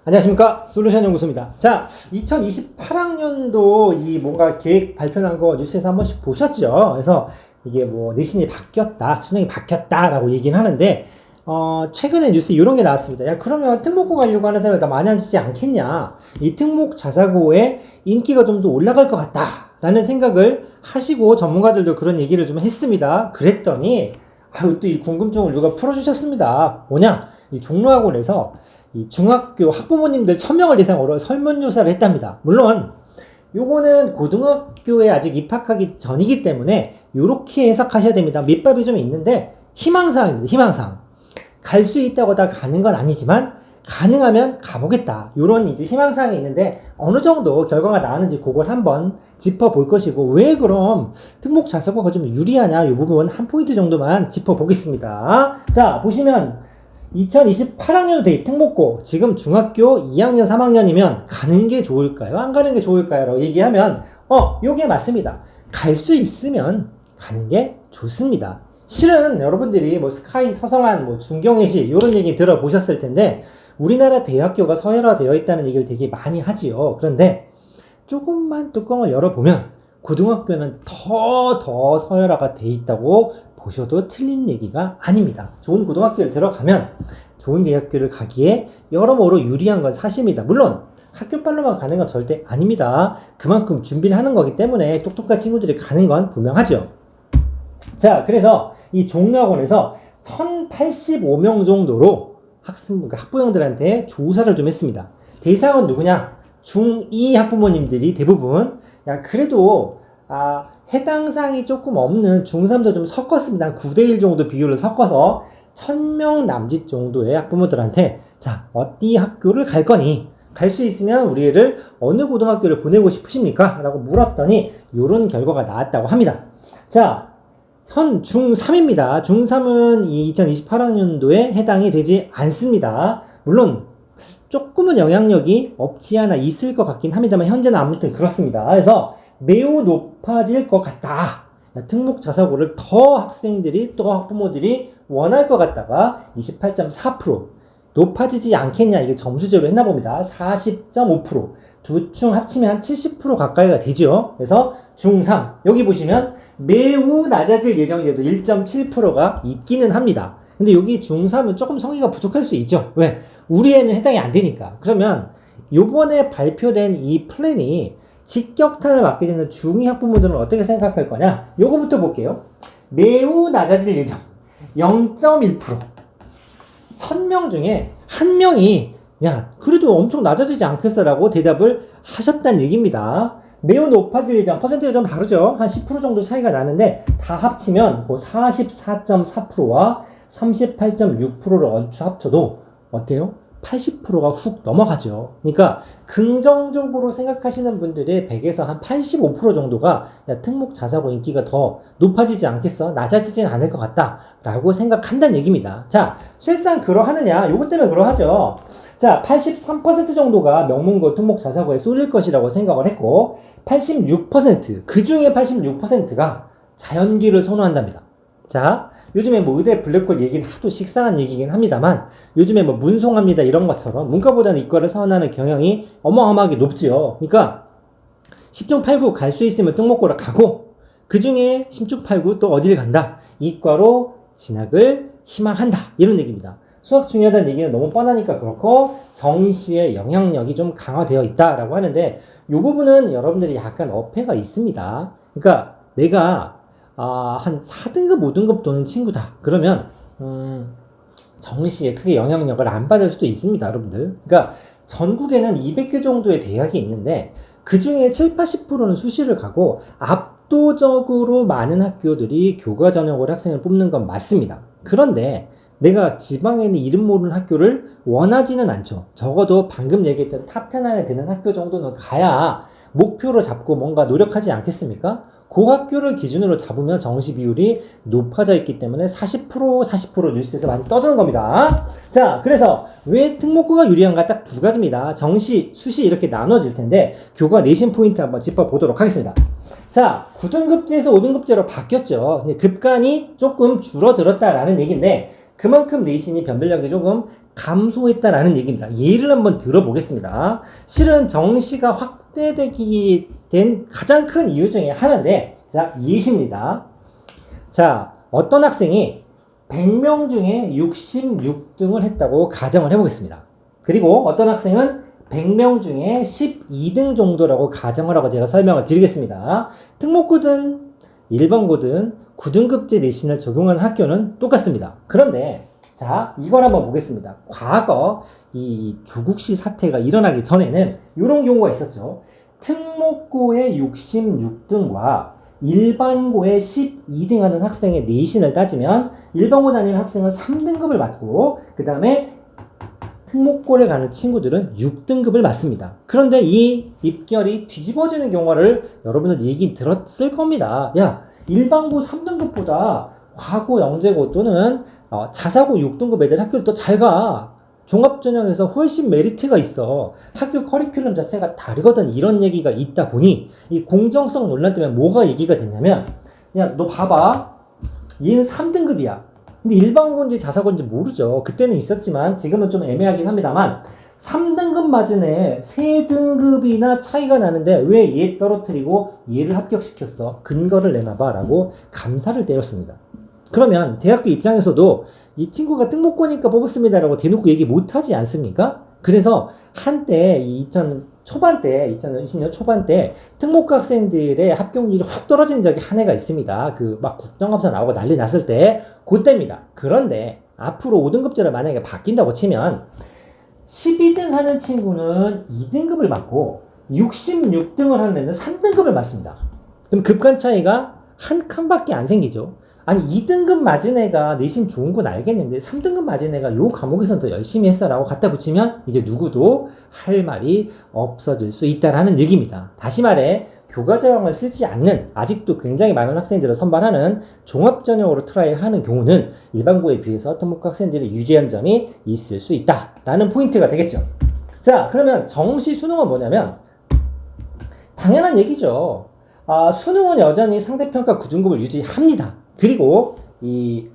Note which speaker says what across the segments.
Speaker 1: 안녕하십니까. 솔루션 연구소입니다. 자, 2028학년도 이 뭔가 계획 발표난 거 뉴스에서 한 번씩 보셨죠? 그래서 이게 뭐 내신이 바뀌었다, 수능이 바뀌었다라고 얘기는 하는데, 최근에 뉴스에 이런 게 나왔습니다. 야, 그러면 특목고 가려고 하는 사람이 더 많아지지 않겠냐? 이 특목 자사고의 인기가 좀 더 올라갈 것 같다. 라는 생각을 하시고 전문가들도 그런 얘기를 좀 했습니다. 그랬더니, 또 이 궁금증을 누가 풀어주셨습니다. 뭐냐? 이 종로학원에서 이 중학교 학부모님들 1000명을 대상으로 설문조사를 했답니다. 물론 요거는 고등학교에 아직 입학하기 전이기 때문에 요렇게 해석하셔야 됩니다. 밑밥이 좀 있는데 희망사항입니다. 희망사항. 갈 수 있다고 다 가는 건 아니지만 가능하면 가보겠다. 요런 이제 희망사항이 있는데 어느 정도 결과가 나왔는지 그걸 한번 짚어볼 것이고, 왜 그럼 특목 자사고가 좀 유리하냐, 요 부분 한 포인트 정도만 짚어보겠습니다. 자, 보시면 2028학년 대입 특목고, 지금 중학교 2학년, 3학년이면 가는 게 좋을까요? 안 가는 게 좋을까요? 라고 얘기하면, 요게 맞습니다. 갈 수 있으면 가는 게 좋습니다. 실은 여러분들이 뭐 스카이, 서성한, 뭐 중경외시, 요런 얘기 들어보셨을 텐데, 우리나라 대학교가 서열화되어 있다는 얘기를 되게 많이 하지요. 그런데 조금만 뚜껑을 열어보면, 고등학교는 더 서열화가 돼 있다고 보셔도 틀린 얘기가 아닙니다. 좋은 고등학교를 들어가면 좋은 대학교를 가기에 여러모로 유리한 건 사실입니다. 물론 학교빨로만 가는 건 절대 아닙니다. 그만큼 준비를 하는 거기 때문에 똑똑한 친구들이 가는 건 분명하죠. 자, 그래서 이 종로학원에서 1085명 정도로 학부형들한테 조사를 좀 했습니다. 대상은 누구냐? 중2 학부모님들이 대부분, 야, 그래도 해당 사항이 조금 없는 중3도 좀 섞었습니다. 9대1 정도 비율을 섞어서 1000명 남짓 정도의 학부모들한테, 자, 어디 학교를 갈 거니? 갈 수 있으면 우리 애를 어느 고등학교를 보내고 싶으십니까? 라고 물었더니 요런 결과가 나왔다고 합니다. 자, 현 중3입니다. 중3은 이 2028학년도에 해당이 되지 않습니다. 물론 조금은 영향력이 없지 않아 있을 것 같긴 합니다만 현재는 아무튼 그렇습니다. 그래서 매우 높아질 것 같다. 특목 자사고를 더 학생들이, 또 학부모들이 원할 것 같다가 28.4%, 높아지지 않겠냐, 이게 점수제로 했나 봅니다. 40.5%, 두 층 합치면 한 70% 가까이가 되죠. 그래서 중3, 여기 보시면 매우 낮아질 예정이라도 1.7%가 있기는 합니다. 근데 여기 중3은 조금 성의가 부족할 수 있죠. 왜? 우리 애는 해당이 안 되니까. 그러면 요번에 발표된 이 플랜이 직격탄을 맞게 되는 중2 학부모들은 어떻게 생각할 거냐? 요거부터 볼게요. 매우 낮아질 예정. 0.1%. 1000명 중에 한 명이, 야, 그래도 엄청 낮아지지 않겠어라고 대답을 하셨다는 얘기입니다. 매우 높아질 예정. 퍼센트가 좀 다르죠? 한 10% 정도 차이가 나는데, 다 합치면 44.4%와 38.6%를 얼추 합쳐도 어때요? 80%가 훅 넘어가죠. 그러니까 긍정적으로 생각하시는 분들의 100에서 한 85% 정도가, 야, 특목 자사고 인기가 더 높아지지 않겠어? 낮아지진 않을 것 같다 라고 생각한다는 얘기입니다. 자, 실상 그러하느냐? 요것 때문에 그러하죠. 자, 83% 정도가 명문고 특목 자사고에 쏠릴 것이라고 생각을 했고, 86%, 그 중에 86%가 자연기를 선호한답니다. 자, 요즘에 뭐 의대 블랙홀 얘기는 하도 식상한 얘기긴 합니다만, 요즘에 뭐 문송합니다 이런 것처럼 문과보다는 이과를 선호하는 경향이 어마어마하게 높지요. 그러니까 10중 8구 갈 수 있으면 특목고를 가고, 그 중에 10중 8구 또 어디를 간다? 이과로 진학을 희망한다, 이런 얘기입니다. 수학 중요하다는 얘기는 너무 뻔하니까 그렇고, 정시의 영향력이 좀 강화되어 있다라고 하는데, 이 부분은 여러분들이 약간 어폐가 있습니다. 그러니까 내가 한 4등급, 5등급 도는 친구다. 그러면, 정시에 크게 영향력을 안 받을 수도 있습니다, 여러분들. 그러니까, 전국에는 200개 정도의 대학이 있는데, 그 중에 7, 80%는 수시를 가고, 압도적으로 많은 학교들이 교과 전형으로 학생을 뽑는 건 맞습니다. 그런데, 내가 지방에 있는 이름 모르는 학교를 원하지는 않죠. 적어도 방금 얘기했던 탑10 안에 드는 학교 정도는 가야 목표로 잡고 뭔가 노력하지 않겠습니까? 그 학교를 기준으로 잡으면 정시 비율이 높아져 있기 때문에 40% 뉴스에서 많이 떠드는 겁니다. 자, 그래서 왜 특목고가 유리한가? 딱 두 가지입니다. 정시, 수시 이렇게 나눠질 텐데, 교과 내신 포인트 한번 짚어보도록 하겠습니다. 자, 9등급제에서 5등급제로 바뀌었죠. 급간이 조금 줄어들었다라는 얘기인데, 그만큼 내신이 변별력이 조금 감소했다라는 얘기입니다. 예를 한번 들어보겠습니다. 실은 정시가 확대되기 된 가장 큰 이유 중에 하나인데, 자, 예시입니다. 자, 어떤 학생이 100명 중에 66등을 했다고 가정을 해보겠습니다. 그리고 어떤 학생은 100명 중에 12등 정도라고 가정을 하고 제가 설명을 드리겠습니다. 특목고든 일반고든 9등급제 내신을 적용하는 학교는 똑같습니다. 그런데 자, 이걸 한번 보겠습니다. 과거 이 조국시 사태가 일어나기 전에는 이런 경우가 있었죠. 특목고의 66등과 일반고에 12등 하는 학생의 내신을 따지면 일반고 다니는 학생은 3등급을 맞고 그 다음에 특목고를 가는 친구들은 6등급을 맞습니다. 그런데 이 입결이 뒤집어지는 경우를 여러분들 얘기 들었을 겁니다. 야, 일반고 3등급보다 과고 영재고 또는 자사고 6등급 애들 학교를 더 잘 가. 종합전형에서 훨씬 메리트가 있어. 학교 커리큘럼 자체가 다르거든. 이런 얘기가 있다 보니 이 공정성 논란 때문에 뭐가 얘기가 됐냐면, 야, 너 봐봐. 얘는 3등급이야. 근데 일반고인지 자사고인지 모르죠. 그때는 있었지만 지금은 좀 애매하긴 합니다만 3등급 맞은 애 3등급이나 차이가 나는데 왜 얘 떨어뜨리고 얘를 합격시켰어? 근거를 내놔봐 라고 감사를 때렸습니다. 그러면 대학교 입장에서도 이 친구가 특목고니까 뽑았습니다 라고 대놓고 얘기 못하지 않습니까? 그래서 한때 2020년 초반 때 특목고 학생들의 합격률이 훅 떨어진 적이 한 해가 있습니다. 그 막 국정감사 나오고 난리 났을 때 그때입니다. 그런데 앞으로 5등급제를 만약에 바뀐다고 치면 12등 하는 친구는 2등급을 맞고 66등을 하는 애는 3등급을 맞습니다. 그럼 급간 차이가 한 칸밖에 안 생기죠. 아니 2등급 맞은 애가 내신 좋은 건 알겠는데 3등급 맞은 애가 요 과목에서는 더 열심히 했어 라고 갖다 붙이면 이제 누구도 할 말이 없어질 수 있다라는 얘기입니다. 다시 말해 교과전형을 쓰지 않는 아직도 굉장히 많은 학생들을 선발하는 종합전형으로 트라이하는 경우는 일반고에 비해서 특목고 학생들이 유리한 점이 있을 수 있다라는 포인트가 되겠죠. 자, 그러면 정시 수능은 뭐냐면 당연한 얘기죠. 수능은 여전히 상대평가 9등급을 유지합니다. 그리고 이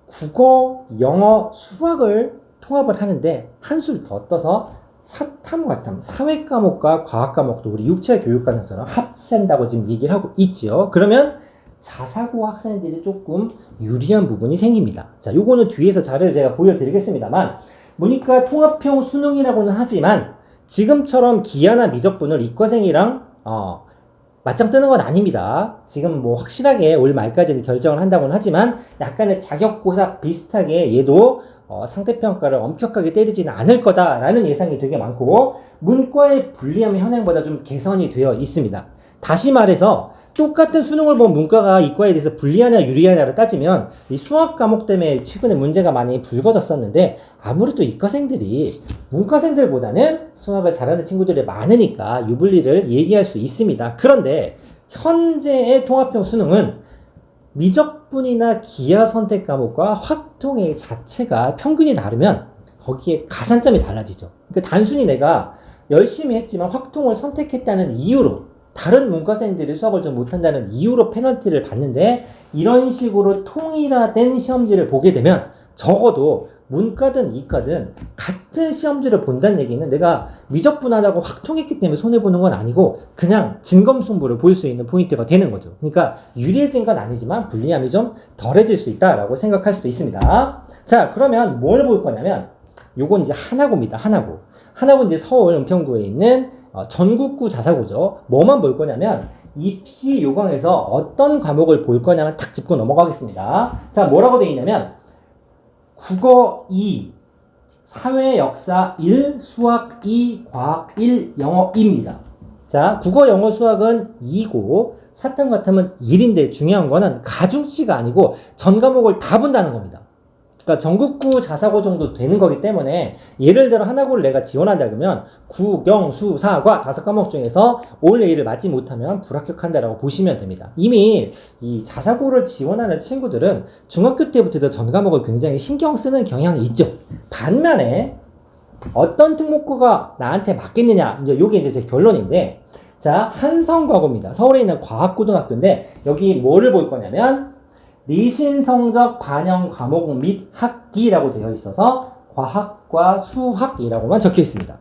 Speaker 1: 국어, 영어, 수학을 통합을 하는데 한술 더 떠서 사탐, 과탐, 사회과목과 과학과목도 우리 육체교육과정처럼 합치한다고 지금 얘기를 하고 있죠. 그러면 자사고 학생들이 조금 유리한 부분이 생깁니다. 자, 요거는 뒤에서 자료를 제가 보여드리겠습니다만 문이과 통합형 수능이라고는 하지만 지금처럼 기하나 미적분을 이과생이랑 맞짱 뜨는 건 아닙니다. 지금 뭐 확실하게 올 말까지는 결정을 한다고는 하지만 약간의 자격고사 비슷하게 얘도 상대평가를 엄격하게 때리지는 않을 거다라는 예상이 되게 많고 문과의 불리함이 현행보다 좀 개선이 되어 있습니다. 다시 말해서 똑같은 수능을 본 문과가 이과에 대해서 불리하냐 유리하냐를 따지면 이 수학 과목 때문에 최근에 문제가 많이 불거졌었는데 아무래도 이과생들이 문과생들보다는 수학을 잘하는 친구들이 많으니까 유불리를 얘기할 수 있습니다. 그런데 현재의 통합형 수능은 미적분이나 기하 선택 과목과 확통의 자체가 평균이 다르면 거기에 가산점이 달라지죠. 그러니까 단순히 내가 열심히 했지만 확통을 선택했다는 이유로 다른 문과생들이 수학을 좀 못한다는 이유로 페널티를 받는데 이런 식으로 통일화된 시험지를 보게 되면 적어도 문과든 이과든 같은 시험지를 본다는 얘기는 내가 미적분하다고 확통했기 때문에 손해보는 건 아니고 그냥 진검승부를 볼 수 있는 포인트가 되는 거죠. 그러니까 유리해진 건 아니지만 불리함이 좀 덜해질 수 있다라고 생각할 수도 있습니다. 자, 그러면 뭘 볼 거냐면 요건 이제 하나고입니다. 하나고. 하나고 이제 서울 은평구에 있는 전국구 자사고죠. 뭐만 볼 거냐면 입시 요강에서 어떤 과목을 볼 거냐면 탁 짚고 넘어가겠습니다. 자, 뭐라고 되어 있냐면 국어 2, 사회 역사 1, 수학 2, 과학 1, 영어 2입니다. 자, 국어, 영어, 수학은 2고 사탐, 과탐은 1인데 중요한 거는 가중치가 아니고 전 과목을 다 본다는 겁니다. 그러니까 전국구 자사고 정도 되는 거기 때문에 예를 들어 하나고를 내가 지원한다 그러면 국, 영, 수, 사, 과 5과목 중에서 올 A를 맞지 못하면 불합격한다라고 보시면 됩니다. 이미 이 자사고를 지원하는 친구들은 중학교 때부터 전 과목을 굉장히 신경 쓰는 경향이 있죠. 반면에 어떤 특목고가 나한테 맞겠느냐, 이제 요게 이제 제 결론인데, 자, 한성과고입니다. 서울에 있는 과학고등학교인데 여기 뭐를 볼 거냐면 내신 성적 반영 과목 및 학기라고 되어 있어서 과학과 수학이라고만 적혀 있습니다.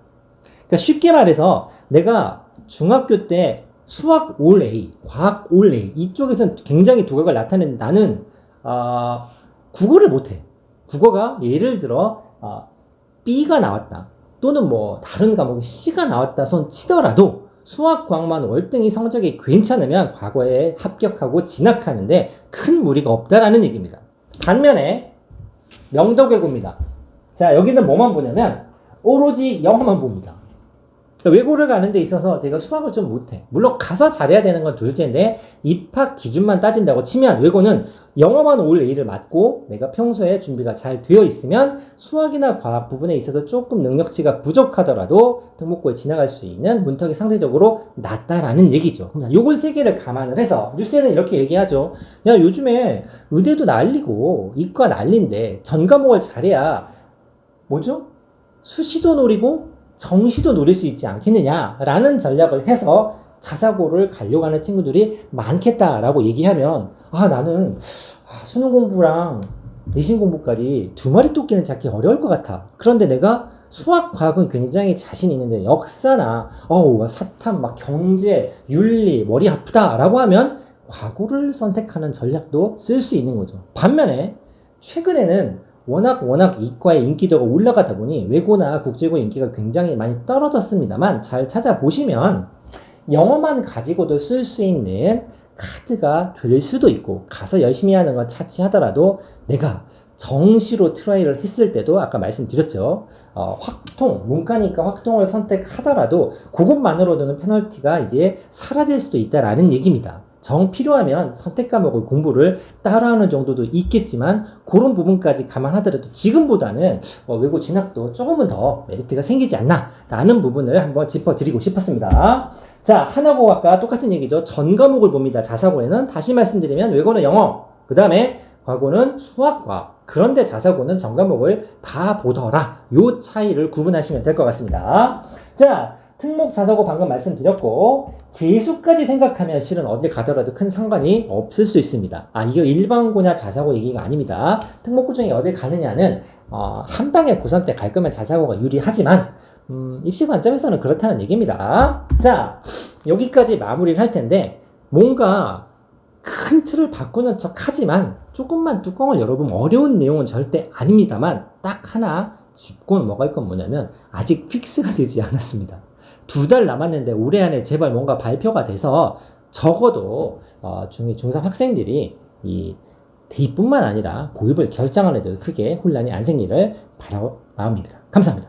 Speaker 1: 그러니까 쉽게 말해서 내가 중학교 때 수학 올 A, 과학 올 A 이쪽에서는 굉장히 두각을 나타내는 나는 국어를 못해. 국어가 예를 들어 B가 나왔다. 또는 뭐 다른 과목에 C가 나왔다 손 치더라도 수학, 과학만 월등히 성적이 괜찮으면 과거에 합격하고 진학하는데 큰 무리가 없다라는 얘기입니다. 반면에 명덕외고입니다. 자, 여기는 뭐만 보냐면 오로지 영어만 봅니다. 외고를 가는 데 있어서 제가 수학을 좀 못해. 물론 가서 잘해야 되는 건 둘째인데 입학 기준만 따진다고 치면 외고는 영어만 올 A를 맞고 내가 평소에 준비가 잘 되어 있으면 수학이나 과학 부분에 있어서 조금 능력치가 부족하더라도 특목고에 지나갈 수 있는 문턱이 상대적으로 낮다라는 얘기죠. 요걸 세 개를 감안을 해서 뉴스에는 이렇게 얘기하죠. 야, 요즘에 의대도 난리고 이과 난리인데 전 과목을 잘해야 뭐죠? 수시도 노리고 정시도 노릴 수 있지 않겠느냐라는 전략을 해서 자사고를 가려고 하는 친구들이 많겠다라고 얘기하면 나는 수능 공부랑 내신 공부까지 두 마리 토끼는 잡기 어려울 것 같아. 그런데 내가 수학, 과학은 굉장히 자신 있는데 역사나 사탐, 막 경제, 윤리 머리 아프다라고 하면 과고를 선택하는 전략도 쓸 수 있는 거죠. 반면에 최근에는 워낙 이과의 인기도가 올라가다 보니 외고나 국제고 인기가 굉장히 많이 떨어졌습니다만 잘 찾아보시면 영어만 가지고도 쓸 수 있는 카드가 될 수도 있고 가서 열심히 하는 건 차치하더라도 내가 정시로 트라이를 했을 때도 아까 말씀드렸죠. 확통, 문과니까 확통을 선택하더라도 그것만으로도는 페널티가 이제 사라질 수도 있다라는 얘기입니다. 정 필요하면 선택 과목을 공부를 따라하는 정도도 있겠지만 그런 부분까지 감안하더라도 지금보다는 외고 진학도 조금은 더 메리트가 생기지 않나 라는 부분을 한번 짚어드리고 싶었습니다. 자, 하나고학과 똑같은 얘기죠. 전 과목을 봅니다. 자사고에는 다시 말씀드리면 외고는 영어, 그 다음에 과고는 수학과, 그런데 자사고는 전 과목을 다 보더라. 요 차이를 구분하시면 될 것 같습니다. 자, 특목 자사고 방금 말씀드렸고 재수까지 생각하면 실은 어딜 가더라도 큰 상관이 없을 수 있습니다. 이거 일반고냐 자사고 얘기가 아닙니다. 특목고 중에 어딜 가느냐는 한 방에 고3 때 갈 거면 자사고가 유리하지만 입시 관점에서는 그렇다는 얘기입니다. 자, 여기까지 마무리를 할 텐데 뭔가 큰 틀을 바꾸는 척 하지만 조금만 뚜껑을 열어보면 어려운 내용은 절대 아닙니다만 딱 하나 짚고 넘어갈 건 뭐냐면 아직 픽스가 되지 않았습니다. 2달 남았는데 올해 안에 제발 뭔가 발표가 돼서 적어도 중2, 중3 학생들이 이 대입뿐만 아니라 고입을 결정하는 데도 크게 혼란이 안 생기를 바라고 마음입니다. 감사합니다.